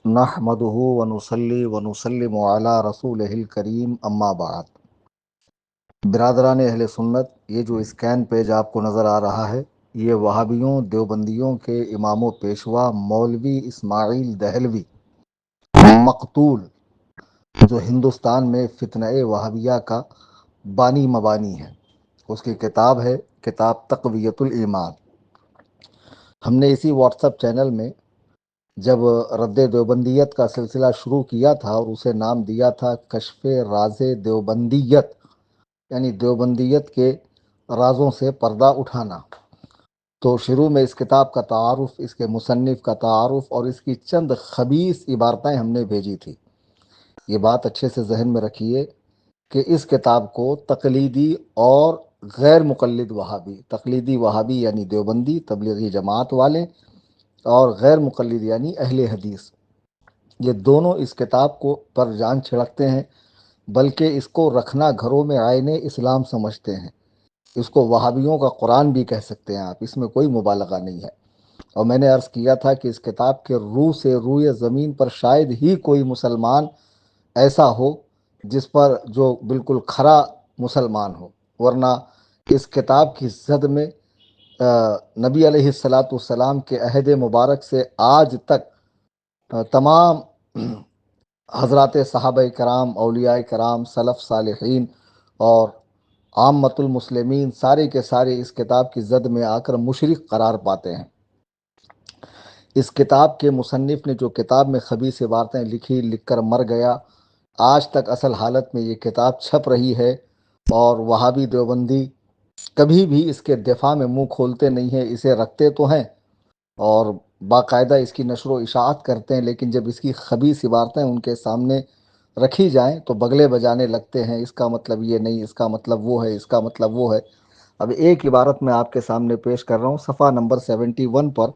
نحمدہ ونصلی ونسلم علی رسولہ الکریم اما بعد۔ برادران اہل سنت، یہ جو اسکین پیج آپ کو نظر آ رہا ہے، یہ وہابیوں دیوبندیوں کے امام و پیشوا مولوی اسماعیل دہلوی مقتول، جو ہندوستان میں فتنہ وہابیہ کا بانی مبانی ہے، اس کی کتاب ہے کتاب تقویت الایمان۔ ہم نے اسی واٹس ایپ چینل میں جب رد دیوبندیت کا سلسلہ شروع کیا تھا اور اسے نام دیا تھا کشف راز دیوبندیت، یعنی دیوبندیت کے رازوں سے پردہ اٹھانا، تو شروع میں اس کتاب کا تعارف، اس کے مصنف کا تعارف اور اس کی چند خبیث عبارتیں ہم نے بھیجی تھی۔ یہ بات اچھے سے ذہن میں رکھیے کہ اس کتاب کو تقلیدی اور غیر مقلد وہابی، تقلیدی وہابی یعنی دیوبندی تبلیغی جماعت والے، اور غیر مقلد یعنی اہل حدیث، یہ دونوں اس کتاب کو پر جان چھڑکتے ہیں، بلکہ اس کو رکھنا گھروں میں عین اسلام سمجھتے ہیں۔ اس کو وہابیوں کا قرآن بھی کہہ سکتے ہیں آپ، اس میں کوئی مبالغہ نہیں ہے۔ اور میں نے عرض کیا تھا کہ اس کتاب کے روح سے روئے زمین پر شاید ہی کوئی مسلمان ایسا ہو جس پر جو بالکل کھرا مسلمان ہو، ورنہ اس کتاب کی زد میں نبی علیہ الصلاۃ والسلام کے عہد مبارک سے آج تک تمام حضرات صحابہ کرام، اولیاء کرام، سلف صالحین اور عامت المسلمین سارے کے سارے اس کتاب کی زد میں آ کر مشرک قرار پاتے ہیں۔ اس کتاب کے مصنف نے جو کتاب میں خبیث عبارتیں لکھی، لکھ کر مر گیا، آج تک اصل حالت میں یہ کتاب چھپ رہی ہے، اور وہابی دیوبندی کبھی بھی اس کے دفاع میں منہ کھولتے نہیں ہیں، اسے رکھتے تو ہیں اور باقاعدہ اس کی نشر و اشاعت کرتے ہیں، لیکن جب اس کی خبیث عبارتیں ان کے سامنے رکھی جائیں تو بگلے بجانے لگتے ہیں، اس کا مطلب یہ نہیں، اس کا مطلب وہ ہے، اس کا مطلب وہ ہے۔ اب ایک عبارت میں آپ کے سامنے پیش کر رہا ہوں، صفحہ نمبر 71 پر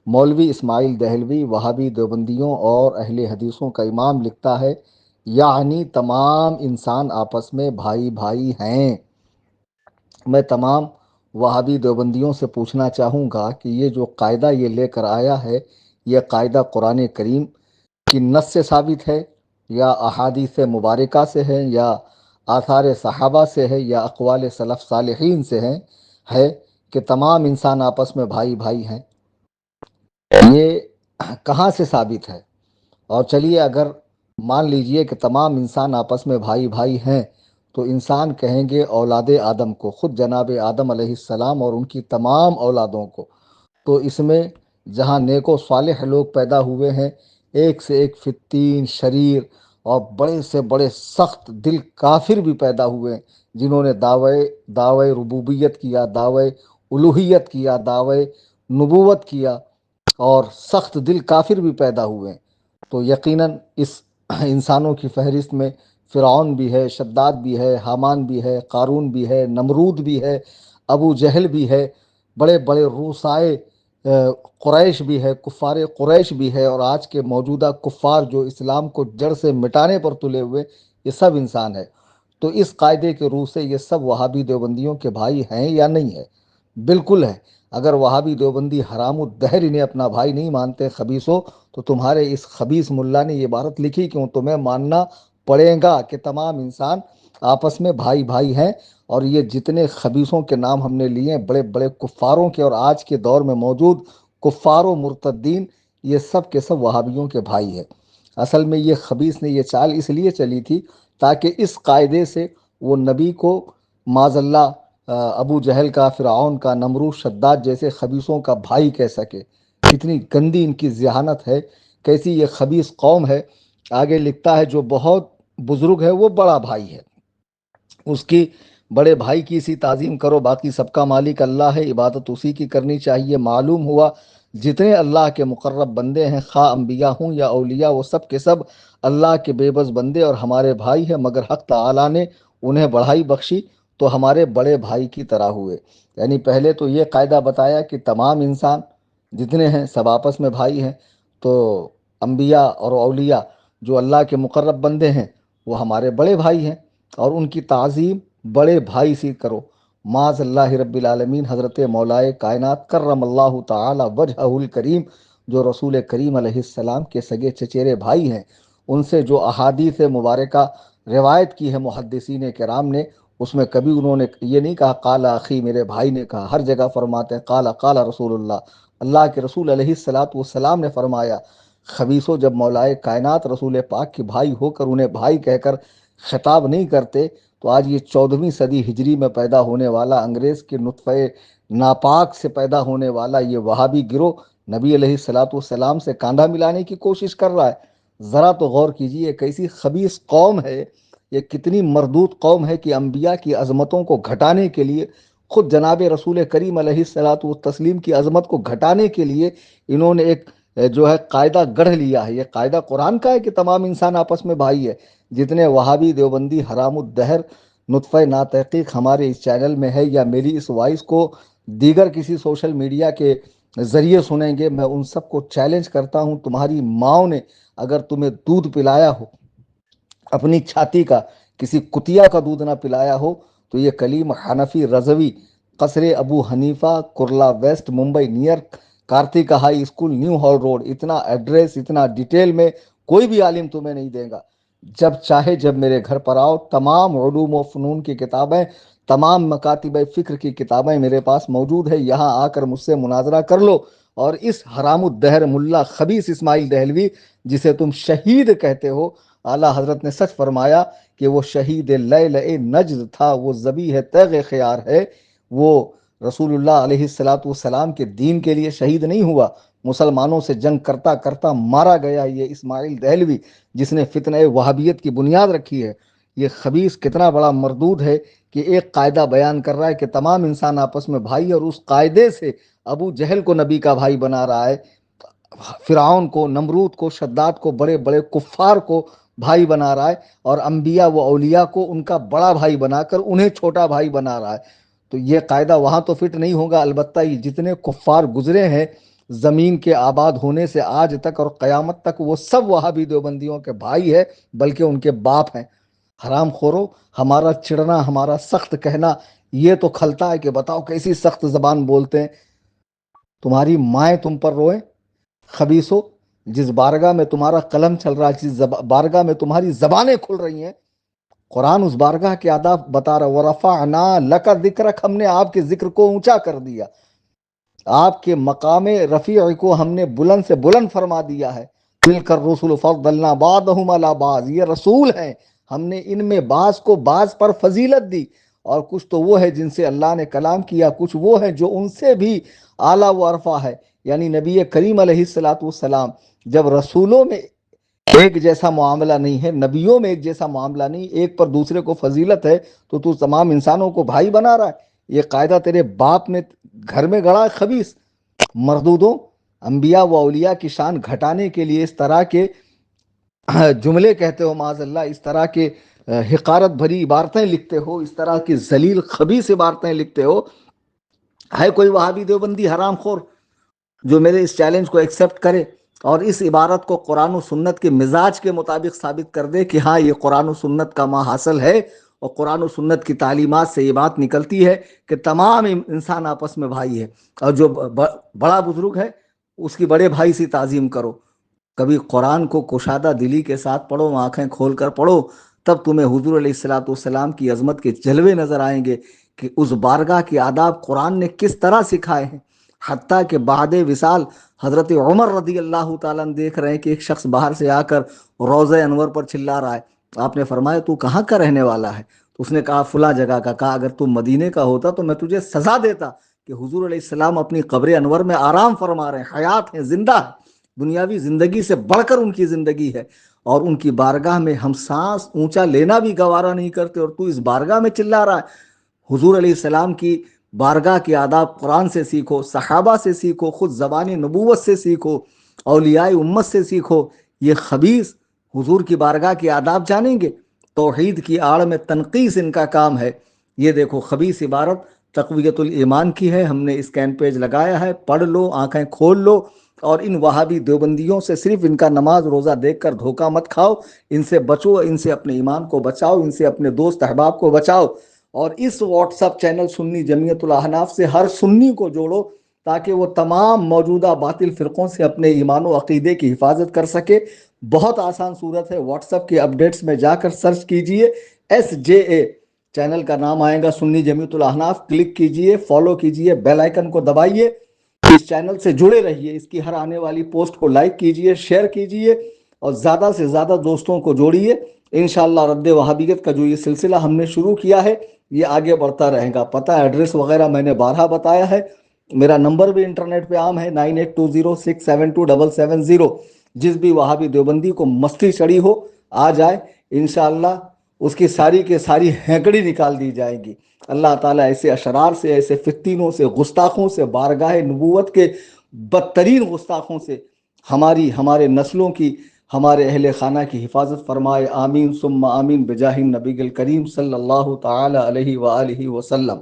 مولوی اسماعیل دہلوی وہابی دیوبندیوں اور اہل حدیثوں کا امام لکھتا ہے، یعنی تمام انسان آپس میں بھائی بھائی ہیں۔ میں تمام وہابی دیوبندیوں سے پوچھنا چاہوں گا کہ یہ جو قاعدہ یہ لے کر آیا ہے، یہ قاعدہ قرآن کریم کی نص سے ثابت ہے، یا احادیث مبارکہ سے ہے، یا آثار صحابہ سے ہے، یا اقوال سلف صالحین سے ہے کہ تمام انسان آپس میں بھائی بھائی ہیں؟ یہ کہاں سے ثابت ہے؟ اور چلیے اگر مان لیجئے کہ تمام انسان آپس میں بھائی بھائی ہیں، تو انسان کہیں گے اولاد آدم کو، خود جناب آدم علیہ السلام اور ان کی تمام اولادوں کو، تو اس میں جہاں نیک و صالح لوگ پیدا ہوئے ہیں، ایک سے ایک فتین شریر اور بڑے سے بڑے سخت دل کافر بھی پیدا ہوئے ہیں، جنہوں نے دعوی ربوبیت کیا، دعوی الوہیت کیا، دعوی نبوت کیا، اور سخت دل کافر بھی پیدا ہوئے ہیں۔ تو یقیناً اس انسانوں کی فہرست میں فرعون بھی ہے، شداد بھی ہے، حامان بھی ہے، قارون بھی ہے، نمرود بھی ہے، ابو جہل بھی ہے، بڑے بڑے روسائے قریش بھی ہے، کفار قریش بھی ہے، اور آج کے موجودہ کفار جو اسلام کو جڑ سے مٹانے پر تلے ہوئے، یہ سب انسان ہے۔ تو اس قاعدے کے روح سے یہ سب وہابی دیوبندیوں کے بھائی ہیں یا نہیں ہے؟ بالکل ہے۔ اگر وہابی دیوبندی حرام الدہر انہیں اپنا بھائی نہیں مانتے خبیثوں، تو تمہارے اس خبیث ملا نے یہ عبارت لکھی کیوں؟ تمہیں ماننا پڑے گا کہ تمام انسان آپس میں بھائی بھائی ہیں، اور یہ جتنے خبیثوں کے نام ہم نے لیے ہیں، بڑے بڑے کفاروں کے اور آج کے دور میں موجود کفار و مرتدین، یہ سب کے سب وہابیوں کے بھائی ہیں۔ اصل میں یہ خبیث نے یہ چال اس لیے چلی تھی تاکہ اس قاعدے سے وہ نبی کو معاذ اللہ ابو جہل کا، فرعون کا، نمرود، شداد جیسے خبیثوں کا بھائی کہہ سکے۔ کتنی گندی ان کی ذہانت ہے، کیسی یہ خبیث قوم ہے۔ آگے لکھتا ہے جو بہت بزرگ ہے وہ بڑا بھائی ہے، اس کی بڑے بھائی کی اسی تعظیم کرو، باقی سب کا مالک اللہ ہے، عبادت اسی کی کرنی چاہیے۔ معلوم ہوا جتنے اللہ کے مقرب بندے ہیں، خواہ انبیاء ہوں یا اولیاء، وہ سب کے سب اللہ کے بے بس بندے اور ہمارے بھائی ہیں، مگر حق تعالیٰ نے انہیں بڑھائی بخشی تو ہمارے بڑے بھائی کی طرح ہوئے۔ یعنی پہلے تو یہ قاعدہ بتایا کہ تمام انسان جتنے ہیں سب آپس میں بھائی ہیں، تو انبیاء اور اولیاء جو اللہ کے مقرب بندے ہیں وہ ہمارے بڑے بھائی ہیں، اور ان کی تعظیم بڑے بھائی سے کرو۔ معاذ اللہ رب العالمین، حضرت مولائے کائنات کرم اللہ تعالی وجہہ الکریم جو رسول کریم علیہ السلام کے سگے چچیرے بھائی ہیں، ان سے جو احادیث مبارکہ روایت کی ہے محدثین کرام نے، اس میں کبھی انہوں نے یہ نہیں کہا قال اخی، میرے بھائی نے کہا، ہر جگہ فرماتے ہیں قال قال رسول اللہ، اللہ کے رسول علیہ الصلاۃ والسلام نے فرمایا۔ خبیثوں جب مولائے کائنات رسول پاک کے بھائی ہو کر انہیں بھائی کہہ کر خطاب نہیں کرتے، تو آج یہ 14ویں صدی ہجری میں پیدا ہونے والا انگریز کے نطفہ ناپاک سے پیدا ہونے والا یہ وہابی گروہ نبی علیہ الصلاۃ والسلام سے کاندھا ملانے کی کوشش کر رہا ہے۔ ذرا تو غور کیجیے، کیسی خبیث قوم ہے یہ، کتنی مردود قوم ہے کہ انبیاء کی عظمتوں کو گھٹانے کے لیے، خود جناب رسول کریم علیہ الصلاۃ والتسلیم کی عظمت کو گھٹانے کے لیے انہوں نے ایک جو ہے قاعدہ گڑھ لیا ہے۔ یہ قاعدہ قرآن کا ہے کہ تمام انسان آپس میں بھائی ہے۔ جتنے وہابی دیوبندی حرام الدہر نطفہ ناتحقیق ہمارے اس چینل میں ہے یا میری اس وائس کو دیگر کسی سوشل میڈیا کے ذریعے سنیں گے، میں ان سب کو چیلنج کرتا ہوں، تمہاری ماؤں نے اگر تمہیں دودھ پلایا ہو اپنی چھاتی کا، کسی کتیا کا دودھ نہ پلایا ہو، تو یہ کلیم Hanafi Rizvi, Qasr Abu Hanifa, Kurla west, Mumbai near Kartika high school, new hall road, اتنا ایڈریس اتنا ڈیٹیل میں کوئی بھی عالم تمہیں نہیں دے گا۔ جب چاہے جب میرے گھر پر آؤ، تمام علوم و فنون کی کتابیں، تمام مکاتب فکر کی کتابیں میرے پاس موجود ہے، یہاں آ کر مجھ سے مناظرہ کر لو، اور اس حرام الدہر ملا خبیث اسماعیل دہلوی جسے تم شہید کہتے ہو، اعلیٰ حضرت نے سچ فرمایا کہ وہ شہید لیلہ نجد تھا، وہ ذبیح تیغ خیار ہے، وہ رسول اللہ علیہ الصلاۃ والسلام کے دین کے لیے شہید نہیں ہوا، مسلمانوں سے جنگ کرتا کرتا مارا گیا۔ یہ اسماعیل دہلوی جس نے فتنہ وہابیت کی بنیاد رکھی ہے، یہ خبیث کتنا بڑا مردود ہے کہ ایک قاعدہ بیان کر رہا ہے کہ تمام انسان آپس میں بھائی، اور اس قاعدے سے ابو جہل کو نبی کا بھائی بنا رہا ہے، فرعون کو، نمرود کو، شداد کو، بڑے بڑے کفار کو بھائی بنا رہا ہے، اور انبیاء و اولیاء کو ان کا بڑا بھائی بنا کر انہیں چھوٹا بھائی بنا رہا ہے۔ تو یہ قاعدہ وہاں تو فٹ نہیں ہوگا، البتہ یہ جتنے کفار گزرے ہیں زمین کے آباد ہونے سے آج تک اور قیامت تک، وہ سب وہابی دیوبندیوں کے بھائی ہے، بلکہ ان کے باپ ہیں۔ حرام خورو، ہمارا چڑنا، ہمارا سخت کہنا یہ تو کھلتا ہے کہ بتاؤ کیسی سخت زبان بولتے ہیں، تمہاری مائیں تم پر روئیں۔ خبیثو، جس بارگاہ میں تمہارا قلم چل رہا ہے، جس بارگاہ میں تمہاری زبانیں کھل رہی ہیں، قرآن اس بارگاہ کے آداب بتا رہا ہے، وَرَفَعْنَا لَكَ ذِكْرَكَ، ہم نے آپ کے ذکر کو اونچا کر دیا، آپ کے مقام رفیع کو ہم نے بلند سے بلند فرما دیا ہے۔ تِلْكَ الرُّسُلُ فَضَّلْنَا بَعْضَهُمْ عَلَىٰ بَعْضٍ، یہ رسول ہیں، ہم نے ان میں بعض کو بعض پر فضیلت دی، اور کچھ تو وہ ہے جن سے اللہ نے کلام کیا، کچھ وہ ہیں جو ان سے بھی اعلیٰ و ارفع ہے، یعنی نبی کریم علیہ الصلاۃ والسلام۔ جب رسولوں میں ایک جیسا معاملہ نہیں ہے، نبیوں میں ایک جیسا معاملہ نہیں، ایک پر دوسرے کو فضیلت ہے، تو تمام انسانوں کو بھائی بنا رہا ہے۔ یہ قاعدہ تیرے باپ نے گھر میں گڑا ہے۔ خبیث مردودوں، انبیاء و اولیاء کی شان گھٹانے کے لیے اس طرح کے جملے کہتے ہو، معاذ اللہ، اس طرح کے حقارت بھری عبارتیں لکھتے ہو، اس طرح کی ذلیل خبیث عبارتیں لکھتے ہو۔ ہے کوئی وہابی دیوبندی حرام خور جو میرے اس چیلنج کو ایکسیپٹ کرے اور اس عبارت کو قرآن و سنت کے مزاج کے مطابق ثابت کر دے کہ ہاں یہ قرآن و سنت کا ما حاصل ہے، اور قرآن و سنت کی تعلیمات سے یہ بات نکلتی ہے کہ تمام انسان آپس میں بھائی ہے، اور جو بڑا بزرگ ہے اس کی بڑے بھائی سے تعظیم کرو۔ کبھی قرآن کو کشادہ دلی کے ساتھ پڑھو، آنکھیں کھول کر پڑھو، تب تمہیں حضور علیہ الصلاۃ والسلام کی عظمت کے جلوے نظر آئیں گے کہ اس بارگاہ کے آداب قرآن نے کس طرح سکھائے ہیں۔ حتیٰ کہ بعد وصال حضرت عمر رضی اللہ تعالیٰ دیکھ رہے ہیں کہ ایک شخص باہر سے آ کر روضہ انور پر چلا رہا ہے، آپ نے فرمایا تو کہاں کا رہنے والا ہے؟ تو اس نے کہا فلاں جگہ کا۔ کہا اگر تم مدینے کا ہوتا تو میں تجھے سزا دیتا کہ حضور علیہ السلام اپنی قبر انور میں آرام فرما رہے ہیں، حیات ہیں، زندہ ہے، دنیاوی زندگی سے بڑھ کر ان کی زندگی ہے، اور ان کی بارگاہ میں ہم سانس اونچا لینا بھی گوارا نہیں کرتے، اور تو اس بارگاہ میں چلا رہا ہے۔ حضور علیہ السلام کی بارگاہ کے آداب قرآن سے سیکھو، صحابہ سے سیکھو، خود زبان نبوت سے سیکھو، اولیاء امت سے سیکھو۔ یہ خبیث حضور کی بارگاہ کے آداب جانیں گے؟ توحید کی آڑ میں تنقیص ان کا کام ہے۔ یہ دیکھو خبیث عبارت تقویت الایمان کی ہے، ہم نے اسکین پیج لگایا ہے، پڑھ لو، آنکھیں کھول لو، اور ان وہابی دیوبندیوں سے صرف ان کا نماز روزہ دیکھ کر دھوکہ مت کھاؤ، ان سے بچو، ان سے اپنے ایمان کو بچاؤ، ان سے اپنے دوست احباب کو بچاؤ، اور اس واٹس ایپ چینل سنی جمعیت الاحناف سے ہر سنی کو جوڑو تاکہ وہ تمام موجودہ باطل فرقوں سے اپنے ایمان و عقیدے کی حفاظت کر سکے۔ بہت آسان صورت ہے، واٹس ایپ کے اپڈیٹس میں جا کر سرچ کیجئے SJA، چینل کا نام آئے گا سنی جمیعت الاحناف، کلک کیجئے، فالو کیجئے، بیل آئیکن کو دبائیے، اس چینل سے جڑے رہیے، اس کی ہر آنے والی پوسٹ کو لائک کیجئے، شیئر کیجئے اور زیادہ سے زیادہ دوستوں کو جوڑیے۔ انشاءاللہ رد وہابیت کا جو یہ سلسلہ ہم نے شروع کیا ہے یہ آگے بڑھتا رہے گا۔ پتہ ایڈریس وغیرہ میں نے بارہا بتایا ہے، میرا نمبر بھی انٹرنیٹ پہ عام ہے 9820672770۔ جس بھی وہابی دیوبندی کو مستی چڑھی ہو آ جائے، انشاءاللہ اس کی ساری کے ساری ہینکڑی نکال دی جائے گی۔ اللہ تعالیٰ ایسے اشرار سے، ایسے فتینوں سے، گستاخوں سے، بارگاہ نبوت کے بدترین گستاخوں سے ہمارے نسلوں کی، ہمارے اہل خانہ کی حفاظت فرمائے، آمین ثم آمین بجاہ النبی الکریم صلی اللہ تعالی علیہ وآلہ وسلم۔